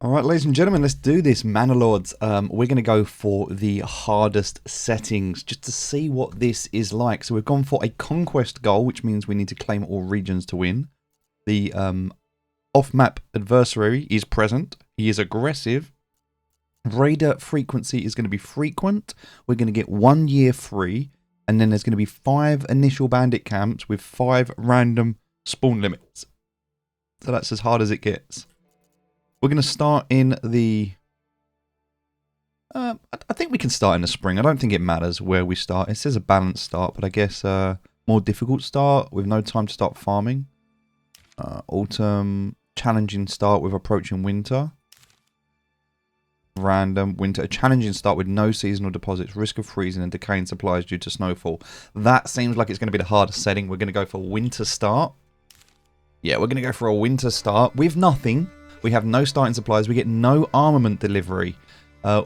Alright, ladies and gentlemen, let's do this, Manor Lords. We're going to go for the hardest settings, just to see what this is like. So we've gone for a conquest goal, which means we need to claim all regions to win. The off-map adversary is present. He is aggressive. Raider frequency is going to be frequent. We're going to get 1 year free. And then there's going to be 5 initial bandit camps with 5 random spawn limits. So that's as hard as it gets. We're going to start in the... I think we can start in the spring. I don't think it matters where we start. It says a balanced start, but I guess more difficult start with no time to start farming. Autumn, challenging start with approaching winter. Random, winter. A challenging start with no seasonal deposits, risk of freezing and decaying supplies due to snowfall. That seems like it's going to be the hardest setting. We're going to go for winter start. Yeah, we're going to go for a winter start with nothing. We have no starting supplies. We get no armament delivery.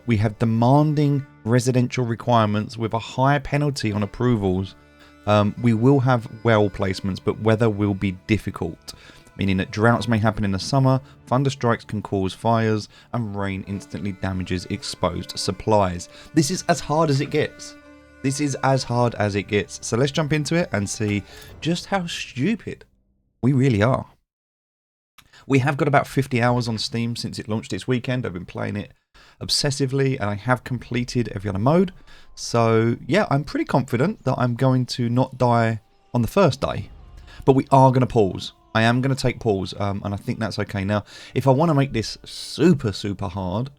We have demanding residential requirements with a high penalty on approvals. We will have well placements, but weather will be difficult, meaning that droughts may happen in the summer, thunderstrikes can cause fires, and rain instantly damages exposed supplies. This is as hard as it gets. This is as hard as it gets. So let's jump into it and see just how stupid we really are. We have got about 50 hours on Steam since it launched this weekend. I've been playing it obsessively and I have completed every other mode. So yeah, I'm pretty confident that I'm going to not die on the first day. But we are going to pause. I am going to take pause and I think that's okay. Now, if I want to make this super hard,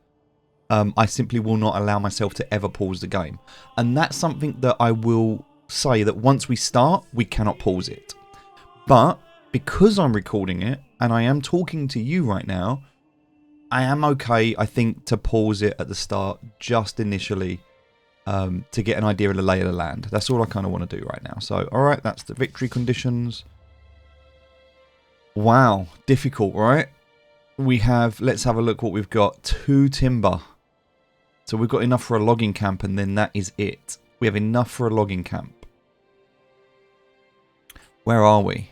I simply will not allow myself to ever pause the game. And that's something that I will say, that once we start, we cannot pause it. But because I'm recording it and I am talking to you right now, I am okay, I think, to pause it at the start just initially to get an idea of the lay of the land. That's all I kind of want to do right now. So, alright, that's the victory conditions. Wow, difficult, right? We have, let's have a look what we've got. 2 timber. So we've got enough for a logging camp and then that is it. We have enough for a logging camp. Where are we?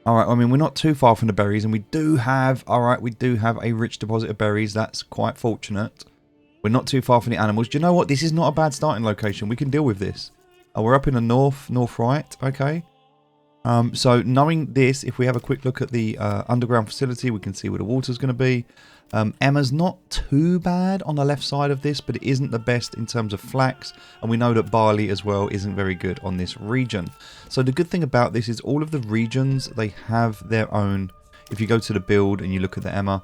Alright, I mean, we're not too far from the berries, and we do have a rich deposit of berries. That's quite fortunate. We're not too far from the animals. Do you know what? This is not a bad starting location. We can deal with this. We're up in the north right, okay. So knowing this, if we have a quick look at the underground facility, we can see where the water's going to be. Emma's not too bad on the left side of this, but it isn't the best in terms of flax, and we know that barley as well isn't very good on this region. So the good thing about this is all of the regions, they have their own. If you go to the build and you look at the Emma,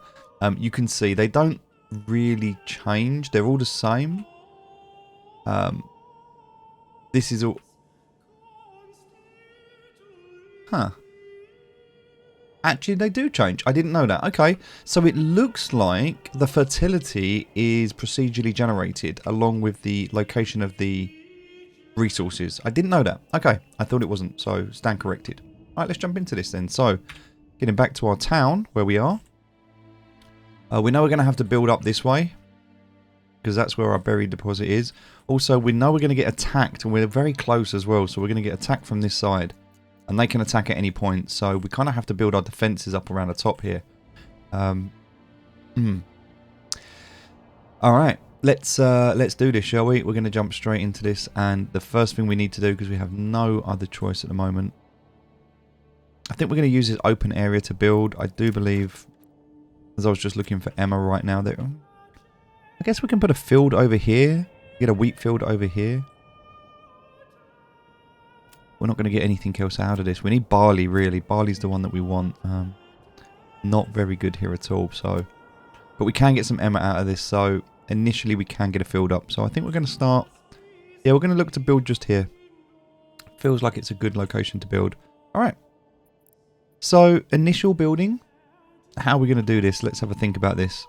you can see they don't really change. They're all the same. This is all... Huh. Actually, they do change. I didn't know that. Okay, so it looks like the fertility is procedurally generated along with the location of the resources. I didn't know that. Okay, I thought it wasn't, so stand corrected. Alright, let's jump into this then. So, getting back to our town, where we are. We know we're going to have to build up this way, because that's where our berry deposit is. Also, we know we're going to get attacked, and we're very close as well, so we're going to get attacked from this side. And they can attack at any point, so we kind of have to build our defences up around the top here. Alright, let's do this, shall we? We're going to jump straight into this, and the first thing we need to do, because we have no other choice at the moment, I think we're going to use this open area to build. I do believe, as I was just looking for Emma right now, there. I guess we can put a field over here, get a wheat field over here. We're not going to get anything else out of this. We need barley, really. Barley's the one that we want. Not very good here at all. So, but we can get some Emma out of this. So initially we can get a field up. So I think we're going to start... Yeah, we're going to look to build just here. Feels like it's a good location to build. Alright. So initial building. How are we going to do this? Let's have a think about this.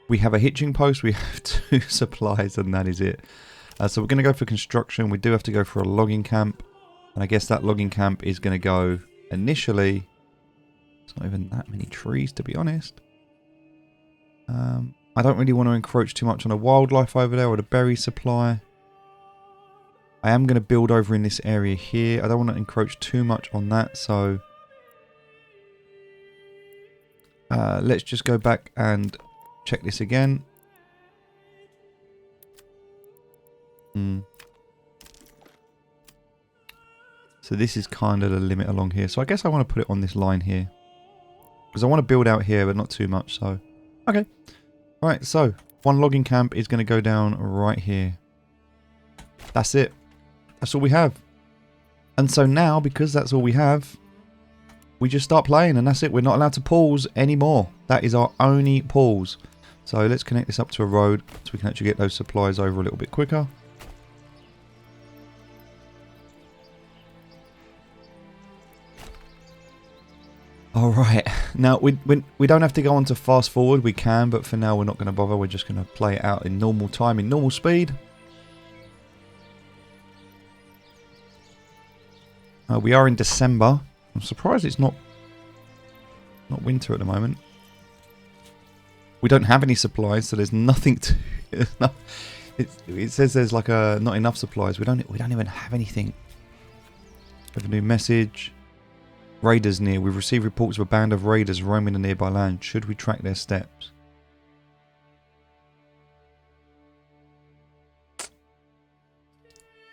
We have a hitching post. We have 2 supplies and that is it. So we're going to go for construction. We do have to go for a logging camp. And I guess that logging camp is going to go initially. It's not even that many trees, to be honest. I don't really want to encroach too much on the wildlife over there or the berry supply. I am going to build over in this area here. I don't want to encroach too much on that. So Let's just go back and check this again. So this is kind of the limit along here. So I guess I want to put it on this line here. Because I want to build out here, but not too much. So, okay. Right, so one logging camp is going to go down right here. That's it. That's all we have. And so now, because that's all we have, we just start playing and that's it. We're not allowed to pause anymore. That is our only pause. So let's connect this up to a road so we can actually get those supplies over a little bit quicker. Alright, now we don't have to go on to fast forward, we can, but for now we're not going to bother, we're just going to play it out in normal time, in normal speed. We are in December. I'm surprised it's not winter at the moment. We don't have any supplies, so there's nothing to... it says there's like not enough supplies. We don't even have anything. We have a new message. Raiders near. We've received reports of a band of raiders roaming the nearby land. Should we track their steps?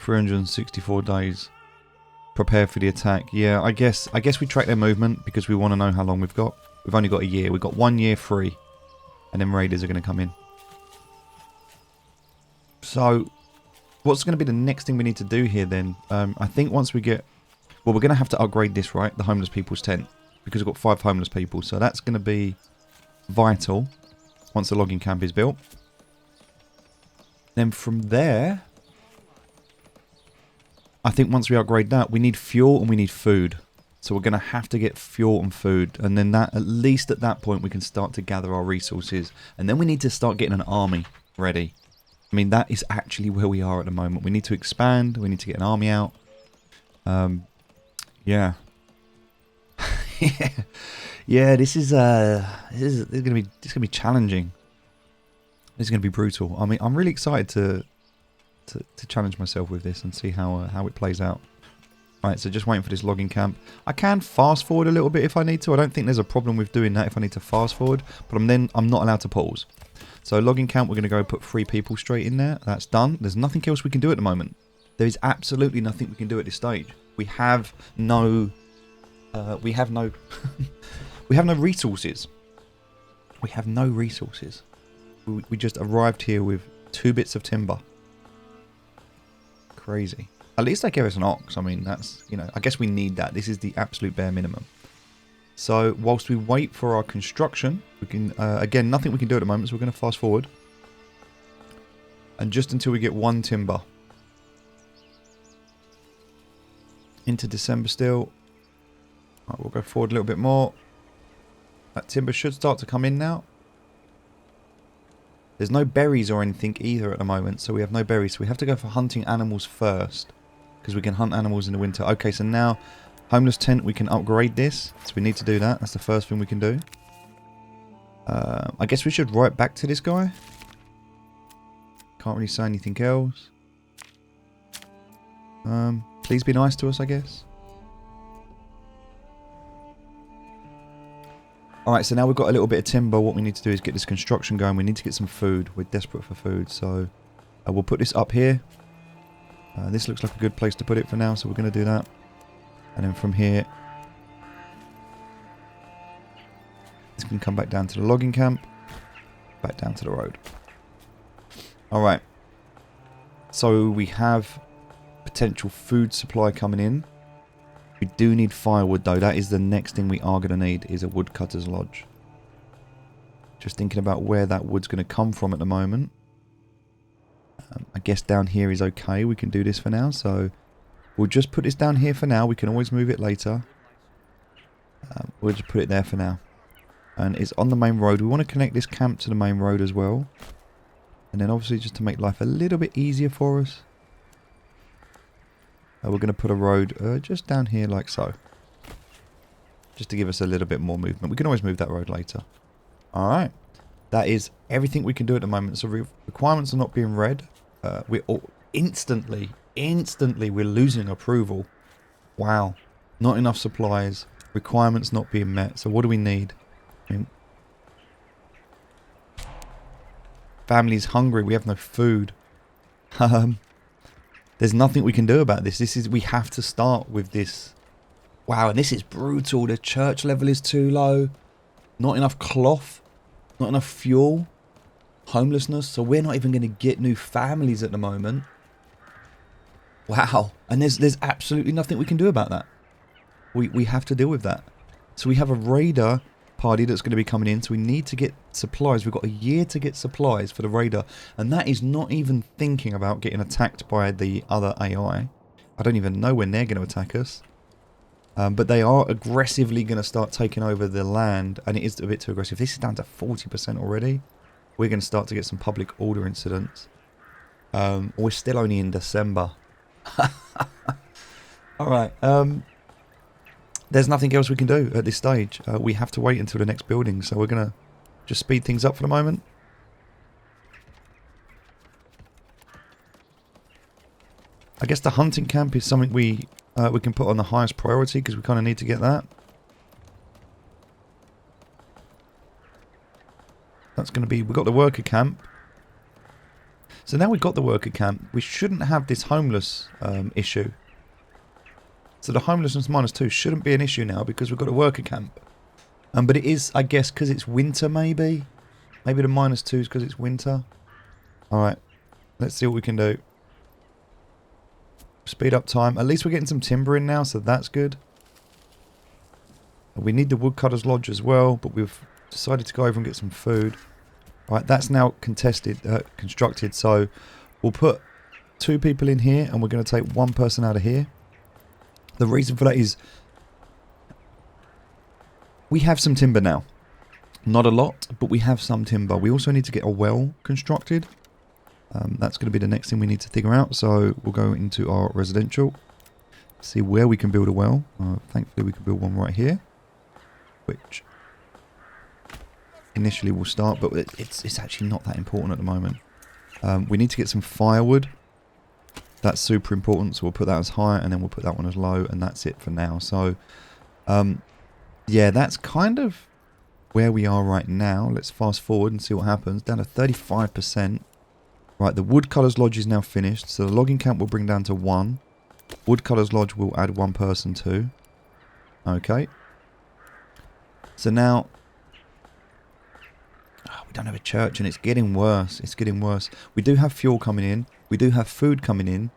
"364 days. Prepare for the attack." Yeah, I guess we track their movement because we want to know how long we've got. We've only got a year. We've got 1 year free. And then raiders are going to come in. So, what's going to be the next thing we need to do here then? I think once we get... Well, we're going to have to upgrade this, right? The homeless people's tent. Because we've got 5 homeless people. So that's going to be vital once the logging camp is built. Then from there, I think once we upgrade that, we need fuel and we need food. So we're going to have to get fuel and food. And then that, at least at that point, we can start to gather our resources. And then we need to start getting an army ready. I mean, that is actually where we are at the moment. We need to expand. We need to get an army out. Yeah. Yeah, this is gonna be challenging. This is gonna be brutal. I mean, I'm really excited to challenge myself with this and see how it plays out. Right, so just waiting for this logging camp. I can fast forward a little bit if I need to. I don't think there's a problem with doing that if I need to fast forward, but I'm not allowed to pause. So logging camp, we're gonna go put 3 people straight in there. That's done. There's nothing else we can do at the moment. There is absolutely nothing we can do at this stage. We have no we have no resources. We have no resources. We just arrived here with 2 bits of timber. Crazy. At least they gave us an ox. I mean, that's, you know, I guess we need that. This is the absolute bare minimum. So whilst we wait for our construction, we can again, nothing we can do at the moment, so we're going to fast forward. And just until we get 1 timber. Into December still. Right, we'll go forward a little bit more. That timber should start to come in now. There's no berries or anything either at the moment, so we have no berries. So we have to go for hunting animals first, because we can hunt animals in the winter. Okay, so now homeless tent, we can upgrade this. So we need to do that. That's the first thing we can do. I guess we should write back to this guy. Can't really say anything else. Please be nice to us, I guess. Alright, so now we've got a little bit of timber. What we need to do is get this construction going. We need to get some food. We're desperate for food, so we'll put this up here. This looks like a good place to put it for now, so we're going to do that. And then from here, this can come back down to the logging camp, back down to the road. Alright, so we have potential food supply coming in. We do need firewood though. That is the next thing we are going to need, is a woodcutter's lodge. Just thinking about where that wood's going to come from at the moment. I guess down here is okay. We can do this for now. So we'll just put this down here for now. We can always move it later. We'll just put it there for now. And it's on the main road. We want to connect this camp to the main road as well. And then obviously just to make life a little bit easier for us. We're going to put a road just down here like so. Just to give us a little bit more movement. We can always move that road later. Alright. That is everything we can do at the moment. So requirements are not being read. We're all instantly we're losing approval. Wow. Not enough supplies. Requirements not being met. So what do we need? I mean, Family's hungry. We have no food. Um, there's nothing we can do about this. We have to start with this. Wow, and this is brutal. The church level is too low. Not enough cloth. Not enough fuel. Homelessness. So we're not even going to get new families at the moment. Wow. And there's absolutely nothing we can do about that. We have to deal with that. So we have a raider party that's going to be coming in. So we need to get supplies. We've got a year to get supplies for the raider. And that is not even thinking about getting attacked by the other AI. I don't even know when they're going to attack us. But they are aggressively going to start taking over the land. And it is a bit too aggressive. This is down to 40% already. We're going to start to get some public order incidents. We're still only in December. Alright. There's nothing else we can do at this stage. We have to wait until the next building. So we're going to just speed things up for the moment. I guess the hunting camp is something we can put on the highest priority because we kind of need to get that. That's going to be... We've got the worker camp. So now we've got the worker camp, we shouldn't have this homeless issue. So the homelessness -2 shouldn't be an issue now because we've got a worker camp. But it is, I guess, because it's winter maybe. Maybe the -2 is because it's winter. Alright, let's see what we can do. Speed up time. At least we're getting some timber in now, so that's good. We need the woodcutter's lodge as well, but we've decided to go over and get some food. Alright, that's now constructed, so we'll put 2 people in here and we're going to take 1 person out of here. The reason for that is we have some timber now. Not a lot, but we have some timber. We also need to get a well constructed. That's going to be the next thing we need to figure out. So we'll go into our residential, see where we can build a well. Thankfully we can build one right here, which initially we'll start, but it's actually not that important at the moment. We need to get some firewood. That's super important, so we'll put that as high and then we'll put that one as low, and that's it for now. So yeah, that's kind of where we are right now. Let's fast forward and see what happens. Down to 35%. Right, the woodcutter's lodge is now finished, so the logging camp will bring down to 1. Woodcutter's lodge will add 1 person to. Okay. So now we don't have a church and it's getting worse. It's getting worse. We do have fuel coming in. We do have food coming in.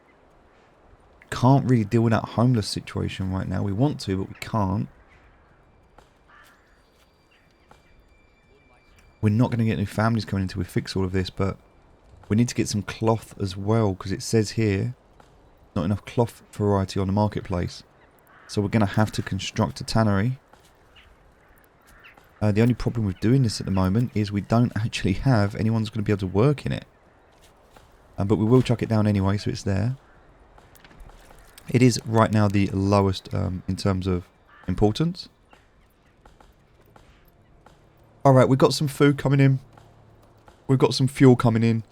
Can't really deal with that homeless situation right now. We want to, but we can't. We're not going to get new families coming until we fix all of this, but we need to get some cloth as well, because it says here not enough cloth variety on the marketplace. So we're going to have to construct a tannery. The only problem with doing this at the moment is we don't actually have anyone who's going to be able to work in it. But we will chuck it down anyway, so it's there. It is right now the lowest in terms of importance. Alright, we've got some food coming in. We've got some fuel coming in.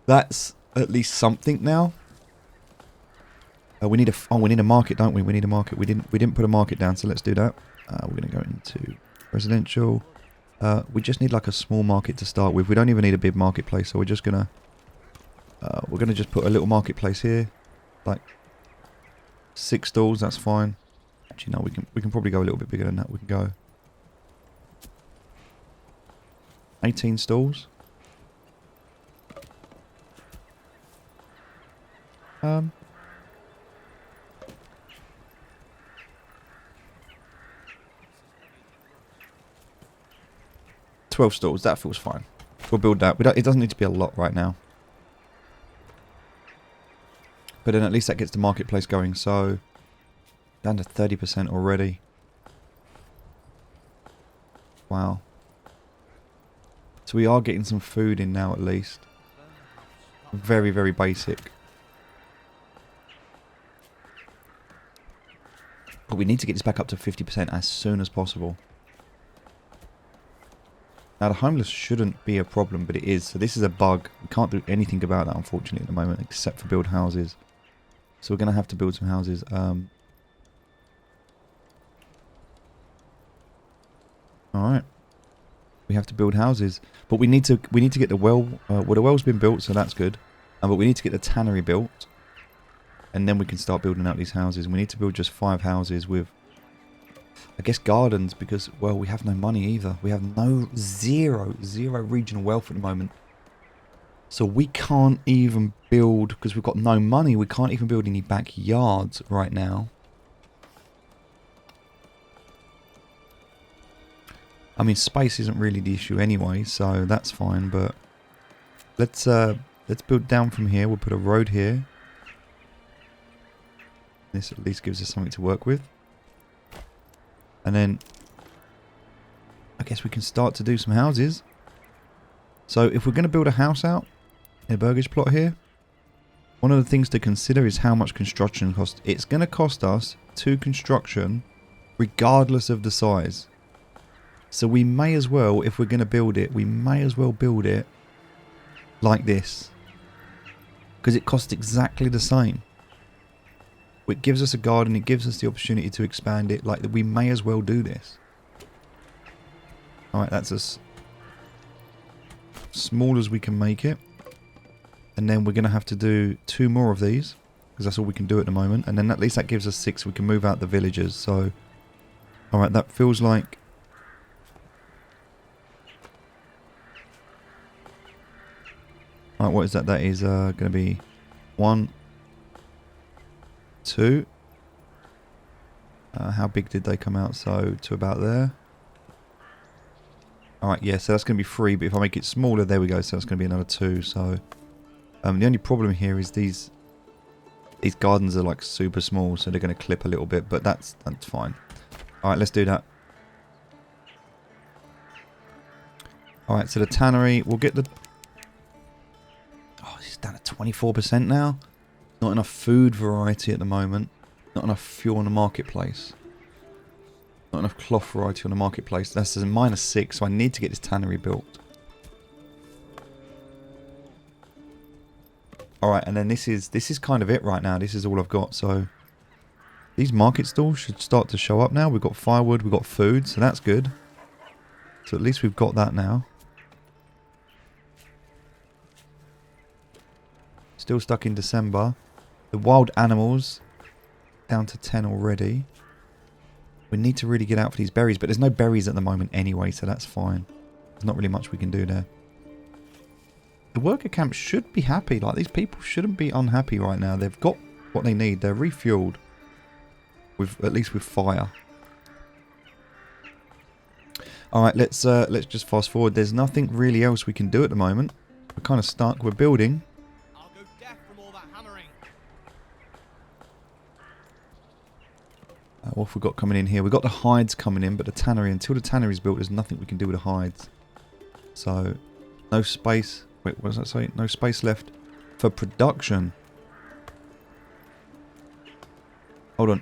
That's at least something now. We need a market, don't we? We need a market. We didn't put a market down, so let's do that. We're going to go into residential. We just need like a small market to start with. We don't even need a big marketplace, so we're just gonna just put a little marketplace here, like 6 stalls. That's fine. Actually, no, we can probably go a little bit bigger than that. We can go 18 stalls. 12 stalls, that feels fine. We'll build that. It doesn't need to be a lot right now. But then at least that gets the marketplace going. So, down to 30% already. Wow. So we are getting some food in now at least. Very, very basic. But we need to get this back up to 50% as soon as possible. Now the homeless shouldn't be a problem, but it is. So this is a bug. We can't do anything about that, unfortunately, at the moment, except for build houses. So we're going to have to build some houses. Alright. We have to build houses. But we need to get the well. Well, the well's been built, so that's good. But we need to get the tannery built, and then we can start building out these houses. And we need to build just 5 houses with, I guess, gardens, because, well, we have no money either. We have zero regional wealth at the moment. So we can't even build, because we've got no money, we can't even build any backyards right now. I mean, space isn't really the issue anyway, so that's fine, but let's build down from here. We'll put a road here. This at least gives us something to work with. And then I guess we can start to do some houses. So if we're going to build a house out in a burgage plot here, one of the things to consider is how much construction costs. It's going to cost us 2 construction regardless of the size. So we may as well, if we're going to build it, we may as well build it like this. Because it costs exactly the same. It gives us a garden, it gives us the opportunity to expand it. Like, we may as well do this. Alright, that's as small as we can make it. And then we're going to have to do 2 more of these, because that's all we can do at the moment. And then at least that gives us 6. We can move out the villagers. So, alright, that feels like... Alright, what is that? That is going to be 1, 2. How big did they come out? So, to about there. Alright, yeah, so that's going to be 3. But if I make it smaller, there we go. So that's going to be another 2. So, the only problem here is these gardens are like super small. So they're going to clip a little bit. But that's fine. Alright, let's do that. Alright, so the tannery, we'll get the... Oh, it's down at 24% now. Not enough food variety at the moment. Not enough fuel on the marketplace. Not enough cloth variety on the marketplace. That's a -6, so I need to get this tannery built. Alright, and then this is kind of it right now. This is all I've got. So these market stalls should start to show up now. We've got firewood, we've got food, so that's good. So at least we've got that now. Still stuck in December. The wild animals down to 10 already. We need to really get out for these berries, but there's no berries at the moment anyway, so that's fine. There's not really much we can do there. The worker camp should be happy. Like, these people shouldn't be unhappy right now. They've got what they need. They're refueled with, at least with fire. All right, let's just fast forward. There's nothing really else we can do at the moment. We're kind of stuck. We're building. What have we got coming in here? We've got the hides coming in, but the tannery, until the tannery's built, there's nothing we can do with the hides. So, no space. Wait, what does that say? No space left for production. Hold on.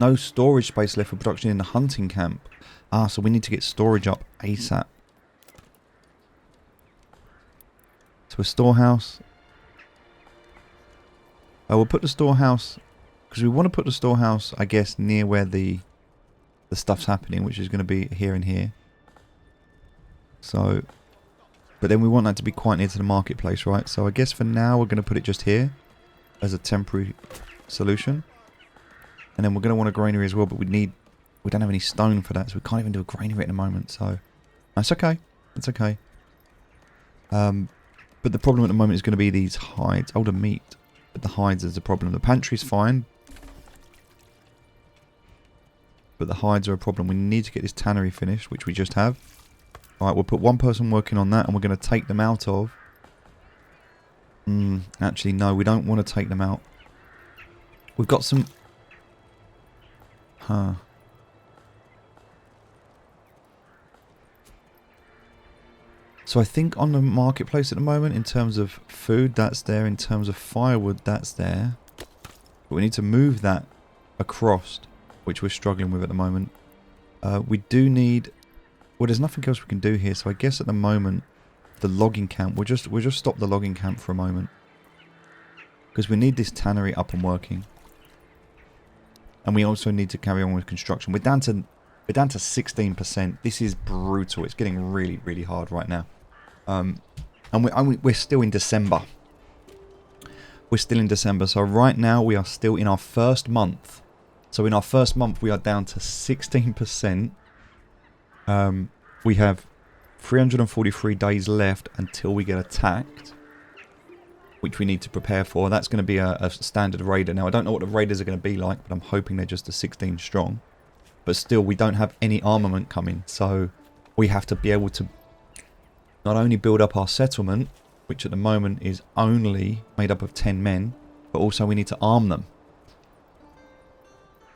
No storage space left for production in the hunting camp. Ah, so we need to get storage up ASAP. So a storehouse. Oh, we'll put the storehouse... Because we want to put the storehouse, I guess, near where the stuff's happening, which is going to be here and here. So, but then we want that to be quite near to the marketplace, right? So I guess for now we're going to put it just here as a temporary solution. And then we're going to want a granary as well, but we don't have any stone for that, so we can't even do a granary at the moment. So that's okay. That's okay. But the problem at the moment is going to be these hides. Oh, the meat. But the hides is the problem. The pantry's fine. But the hides are a problem. We need to get this tannery finished, which we just have. Alright, we'll put 1 person working on that, and we're going to take them out of... actually, no, we don't want to take them out. We've got some... So I think on the marketplace at the moment, in terms of food, that's there. In terms of firewood, that's there. But we need to move that across, which we're struggling with at the moment. We do need... Well, there's nothing else we can do here, so I guess at the moment, the logging camp... We'll just stop the logging camp for a moment. Because we need this tannery up and working. And we also need to carry on with construction. We're down to We're down to 16%. This is brutal. It's getting really, really hard right now. And we're still in December. We're still in December. So right now we are still in our first month. So in our first month we are down to 16%. We have 343 days left until we get attacked, which we need to prepare for. That's going to be a standard raider. Now I don't know what the raiders are going to be like, but I'm hoping they're just a 16 strong. But still, we don't have any armament coming, so we have to be able to not only build up our settlement, which at the moment is only made up of 10 men, but also we need to arm them.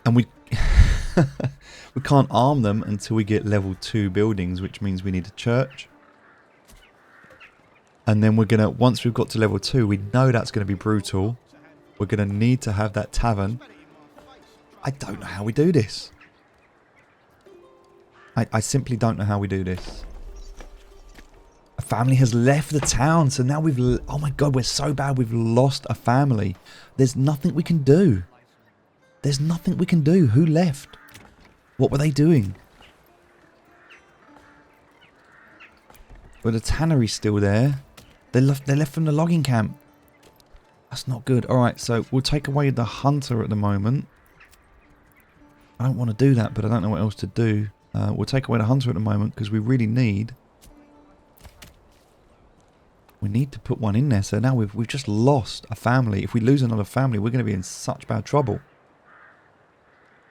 And we we can't arm them until we get level 2 buildings, which means we need a church. And then we're going to, once we've got to level 2, we know that's going to be brutal. We're going to need to have that tavern. I don't know how we do this. I simply don't know how we do this. A family has left the town, so now we've... Oh my god, we're so bad, we've lost a family. There's nothing we can do. There's nothing we can do. Who left? What were they doing? Well, the tannery's still there. They left from the logging camp. That's not good. Alright, so we'll take away the hunter at the moment. I don't want to do that, but I don't know what else to do. We'll take away the hunter at the moment because we really need... We need to put one in there. So now we've just lost a family. If we lose another family, we're going to be in such bad trouble.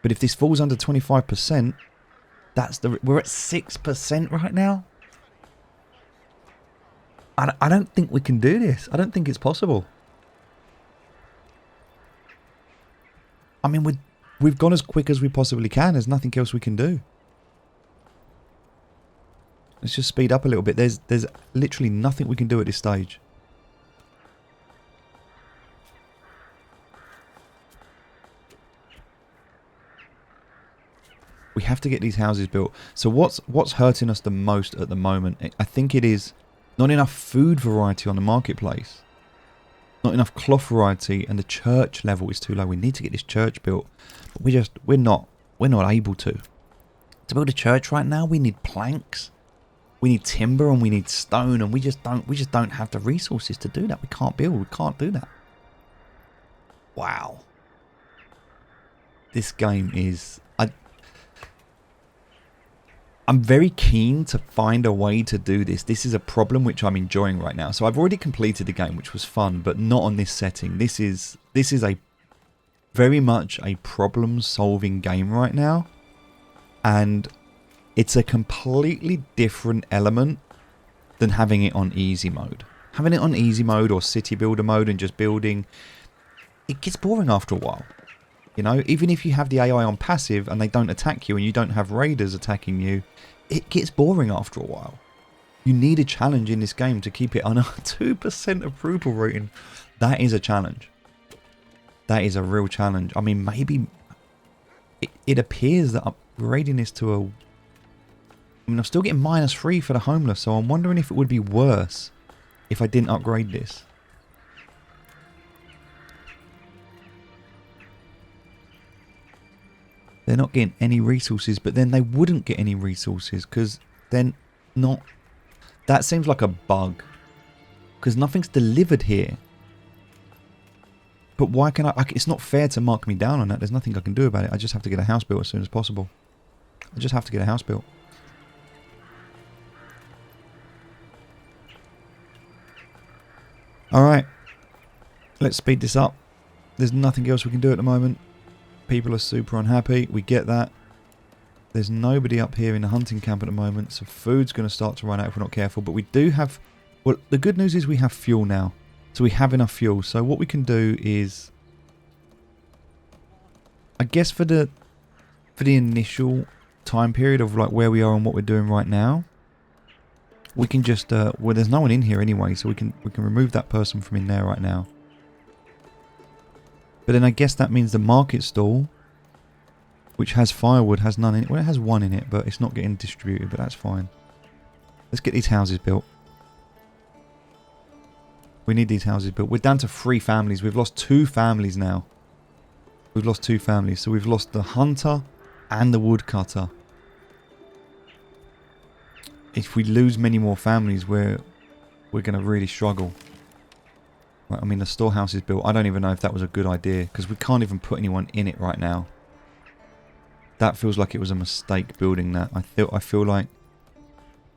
But if this falls under 25%, that's the... We're at 6% right now. I don't think we can do this. I don't think it's possible. I mean, we've gone as quick as we possibly can. There's nothing else we can do. Let's just speed up a little bit. There's literally nothing we can do at this stage. We have to get these houses built. So what's hurting us the most at the moment? I think it is not enough food variety on the marketplace. Not enough cloth variety, and the church level is too low. We need to get this church built. But we're not able to. To build a church right now, we need planks. We need timber and we need stone, and we just don't have the resources to do that. We can't build. We can't do that. Wow. This game is... I'm very keen to find a way to do this. This is a problem which I'm enjoying right now. So I've already completed the game, which was fun, but not on this setting. This is a very much a problem-solving game right now, and it's a completely different element than having it on easy mode. Having it on easy mode or city builder mode and just building, it gets boring after a while. You know, even if you have the AI on passive and they don't attack you and you don't have raiders attacking you, it gets boring after a while. You need a challenge in this game to keep it on a 2% approval rating. That is a challenge. That is a real challenge. I mean, maybe it appears that upgrading this to a... I mean, I'm still getting -3 for the homeless, so I'm wondering if it would be worse if I didn't upgrade this. They're not getting any resources, but then they wouldn't get any resources because they're not... That seems like a bug. Because nothing's delivered here. But why can I... It's not fair to mark me down on that. There's nothing I can do about it. I just have to get a house built as soon as possible. I just have to get a house built. Alright. Let's speed this up. There's nothing else we can do at the moment. People are super unhappy. We get that. There's nobody up here in the hunting camp at the moment, so food's going to start to run out if we're not careful. But we do have... Well, the good news is we have fuel now. So we have enough fuel. So what we can do is... I guess for the initial time period of like where we are and what we're doing right now, we can just... well, there's no one in here anyway, so we can remove that person from in there right now. But then I guess that means the market stall, which has firewood, has none in it. Well, it has one in it, but it's not getting distributed, but that's fine. Let's get these houses built. We need these houses built. We're down to 3 families. We've lost 2 families now. We've lost 2 families. So we've lost the hunter and the woodcutter. if we lose many more families, we're going to really struggle. Right, I mean, the storehouse is built. I don't even know if that was a good idea, because we can't even put anyone in it right now. That feels like it was a mistake building that. I feel like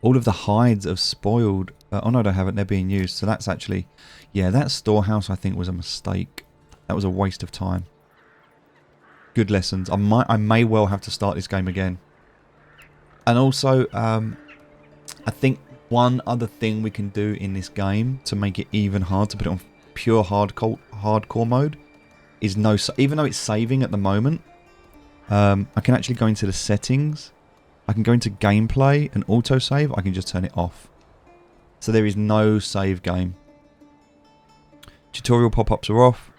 all of the hides have spoiled. Oh no, they haven't. They're being used. So that's actually, yeah, that storehouse I think was a mistake. That was a waste of time. Good lessons. I may well have to start this game again. And also, I think one other thing we can do in this game to make it even hard to put it on pure hardcore mode is even though it's saving at the moment, I can actually go into the settings. I can go into gameplay and autosave. I can just turn it off. So there is no save game. Tutorial pop-ups are off.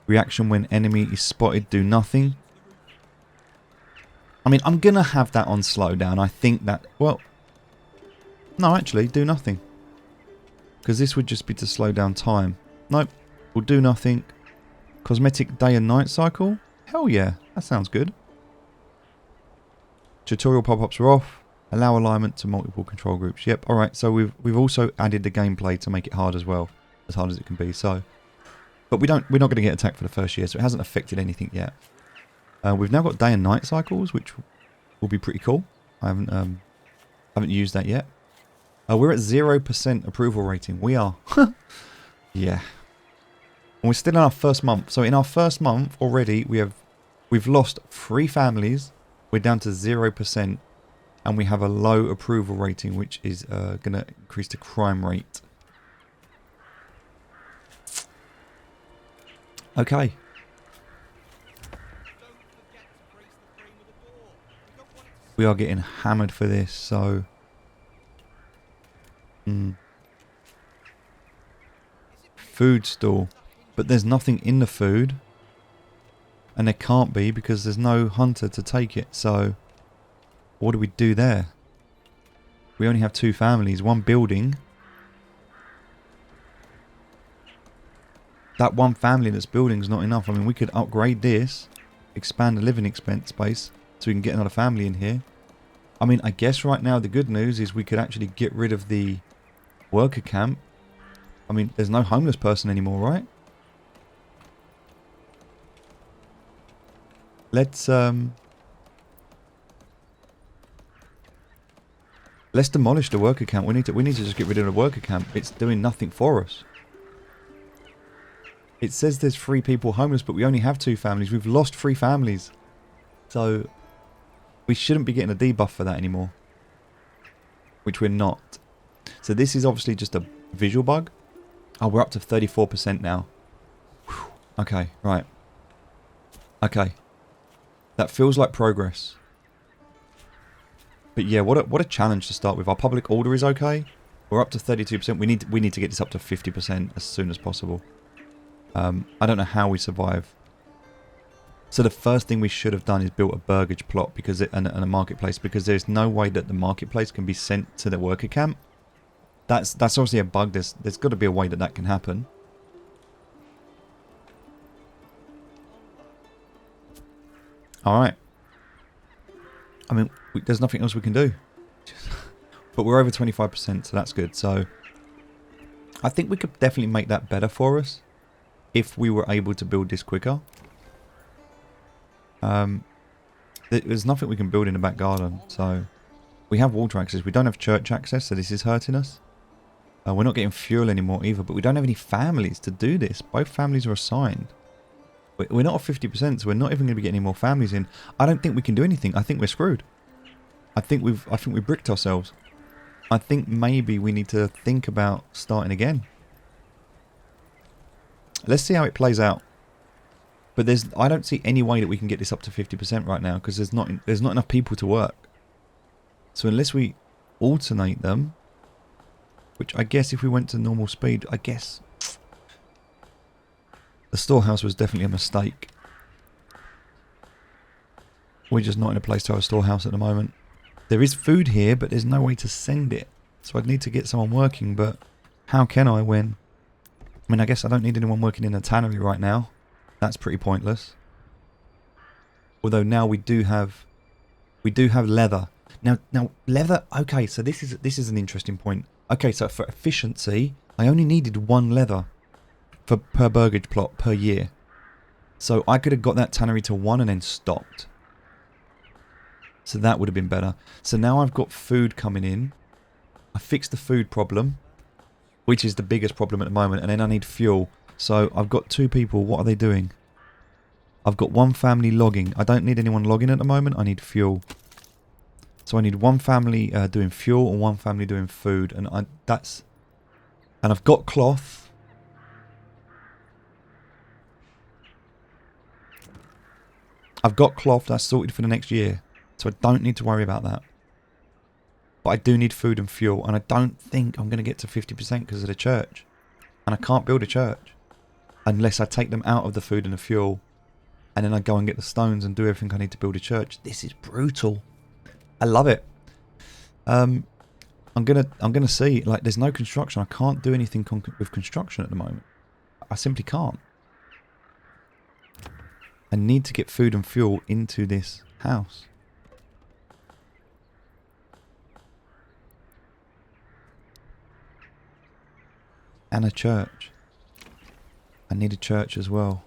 Reaction when enemy is spotted, do nothing. I mean, I'm going to have that on slowdown. I think that, well, no, actually, do nothing. Because this would just be to slow down time. Nope, we'll do nothing. Cosmetic day and night cycle? Hell yeah, that sounds good. Tutorial pop-ups are off. Allow alignment to multiple control groups. Yep, alright, so we've also added the gameplay to make it hard as well. As hard as it can be, so. But we're not going to get attacked for the first year, so it hasn't affected anything yet. We've now got day and night cycles, which will be pretty cool. I haven't used that yet. We're at 0% approval rating. We are. Yeah. And we're still in our first month. So in our first month already, we've lost 3 families. We're down to 0%. And we have a low approval rating, which is going to increase the crime rate. Okay. We are getting hammered for this, so... Food stall. But there's nothing in the food. And there can't be because there's no hunter to take it, so... What do we do there? We only have 2 families, 1 building. That 1 family that's building is not enough. I mean, we could upgrade this, expand the living expense space, so we can get another family in here. I mean, I guess right now the good news is we could actually get rid of the worker camp. I mean, there's no homeless person anymore, right? Let's demolish the worker camp. We need to just get rid of the worker camp. It's doing nothing for us. It says there's 3 people homeless, but we only have 2 families. We've lost 3 families. So we shouldn't be getting a debuff for that anymore. Which we're not. So this is obviously just a visual bug. Oh, we're up to 34% now. Whew. Okay, right. Okay. That feels like progress. But yeah, what a challenge to start with. Our public order is okay. We're up to 32%. We need to get this up to 50% as soon as possible. I don't know how we survive. So the first thing we should have done is built a burgage plot and a marketplace, because there's no way that the marketplace can be sent to the worker camp. That's obviously a bug. There's got to be a way that can happen. Alright. I mean, there's nothing else we can do. But we're over 25%, so that's good. So I think we could definitely make that better for us if we were able to build this quicker. There's nothing we can build in the back garden, so we have water access. We don't have church access, so this is hurting us. We're not getting fuel anymore either, but we don't have any families to do this. Both families are assigned. We're not at 50%, so we're not even going to be getting any more families in. I don't think we can do anything. I think we're screwed. I think we bricked ourselves. I think maybe we need to think about starting again. Let's see how it plays out. But I don't see any way that we can get this up to 50% right now, because there's not enough people to work. So unless we alternate them, which I guess if we went to normal speed, I guess the storehouse was definitely a mistake. We're just not in a place to have a storehouse at the moment. There is food here, but there's no way to send it. So I'd need to get someone working, but how can I when... I mean, I guess I don't need anyone working in a tannery right now. That's pretty pointless. Although now we do have leather. Now leather. Okay, so this is an interesting point. Okay, so for efficiency, I only needed 1 leather per burgage plot per year. So I could have got that tannery to 1 and then stopped. So that would have been better. So now I've got food coming in. I fixed the food problem, which is the biggest problem at the moment, and then I need fuel. So I've got 2 people. What are they doing? I've got 1 family logging. I don't need anyone logging at the moment. I need fuel. So I need 1 family doing fuel and 1 family doing food, and I've got cloth. I've got cloth that's sorted for the next year, so I don't need to worry about that. But I do need food and fuel, and I don't think I'm going to get to 50% because of the church. And I can't build a church unless I take them out of the food and the fuel, and then I go and get the stones and do everything I need to build a church. This is brutal. I love it. I'm gonna see. Like, there's no construction. I can't do anything with construction at the moment. I simply can't. I need to get food and fuel into this house. And a church. I need a church as well.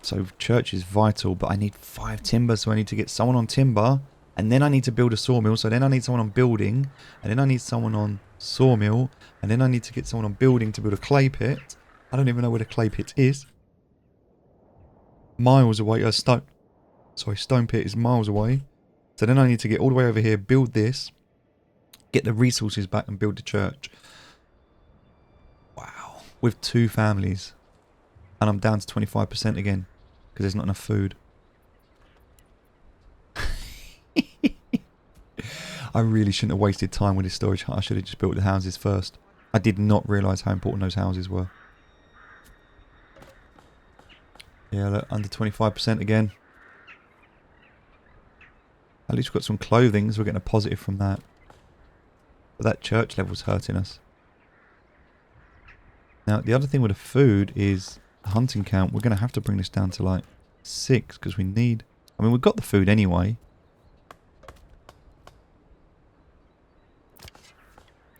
So church is vital, but I need 5 timber, so I need to get someone on timber, and then I need to build a sawmill, so then I need someone on building, and then I need someone on sawmill, and then I need to get someone on building to build a clay pit. I don't even know where the clay pit is. Miles away. Stone pit is miles away. So then I need to get all the way over here, build this, get the resources back and build the church. Wow. With 2 families. And I'm down to 25% again because there's not enough food. I really shouldn't have wasted time with this storage hut. I should have just built the houses first. I did not realise how important those houses were. Yeah, look, under 25% again. At least we've got some clothing, so we're getting a positive from that. But that church level's hurting us. Now, the other thing with the food is the hunting count. We're going to have to bring this down to like 6 because we need... I mean, we've got the food anyway.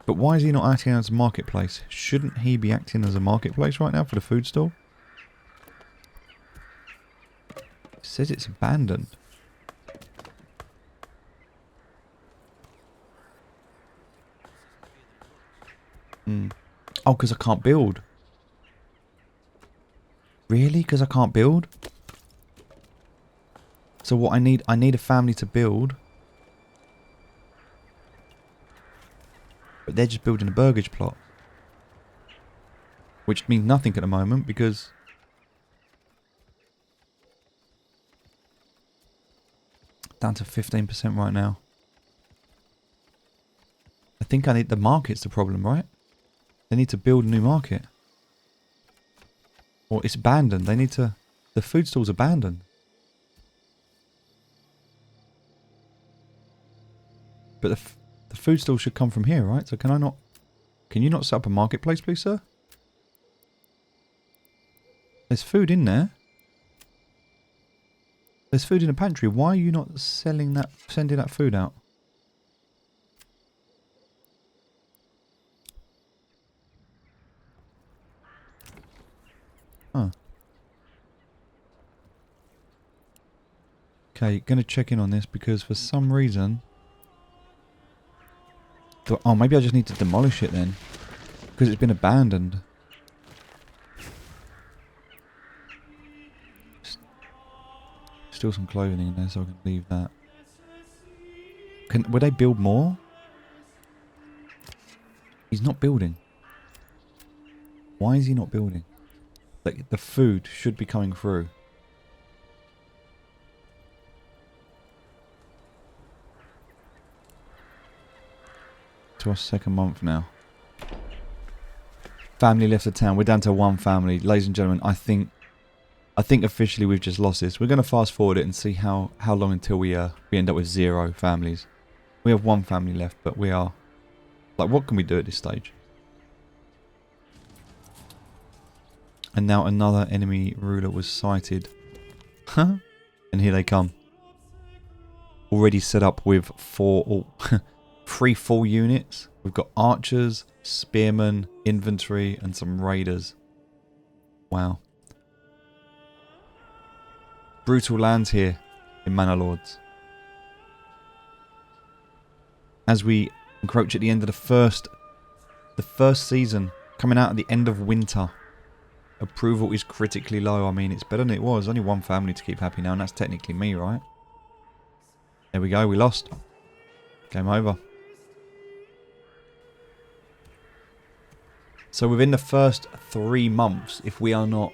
But why is he not acting as a marketplace? Shouldn't he be acting as a marketplace right now for the food store? It says it's abandoned. Oh, because I can't build. Really? Because I can't build? So what I need a family to build. But they're just building a burgage plot. Which means nothing at the moment because... down to 15% right now. I think the market's the problem, right? They need to build a new market. Or it's abandoned. They need to... the food stall's abandoned. But the food stall should come from here, right? So can I not... can you not set up a marketplace, please, sir? There's food in there. There's food in the pantry. Why are you not sending that food out? Huh. Okay, gonna check in on this because for some reason... oh, maybe I just need to demolish it then. Because it's been abandoned. Still some clothing in there, so I can leave that. Would they build more? He's not building. Why is he not building? Like, the food should be coming through. To our 2nd month now. Family left the town. We're down to 1 family. Ladies and gentlemen, I think officially we've just lost this. We're going to fast forward it and see how long until we end up with 0 families. We have 1 family left, but we are... like, what can we do at this stage? And now another enemy ruler was sighted. Huh? And here they come. already set up with 3 full units. We've got archers, spearmen, infantry, and some raiders. Wow. Brutal lands here in Manor Lords. As we encroach at the end of the first season, coming out at the end of winter. Approval is critically low. I mean, it's better than it was. Only one family to keep happy now, and that's technically me, right? There we go. We lost. Game over. So within the first 3 months, if we are not...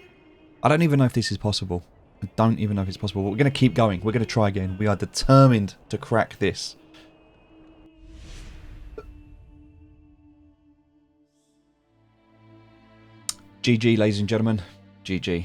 I don't even know if this is possible. I don't even know if it's possible. But we're going to keep going. We're going to try again. We are determined to crack this. GG, ladies and gentlemen. GG.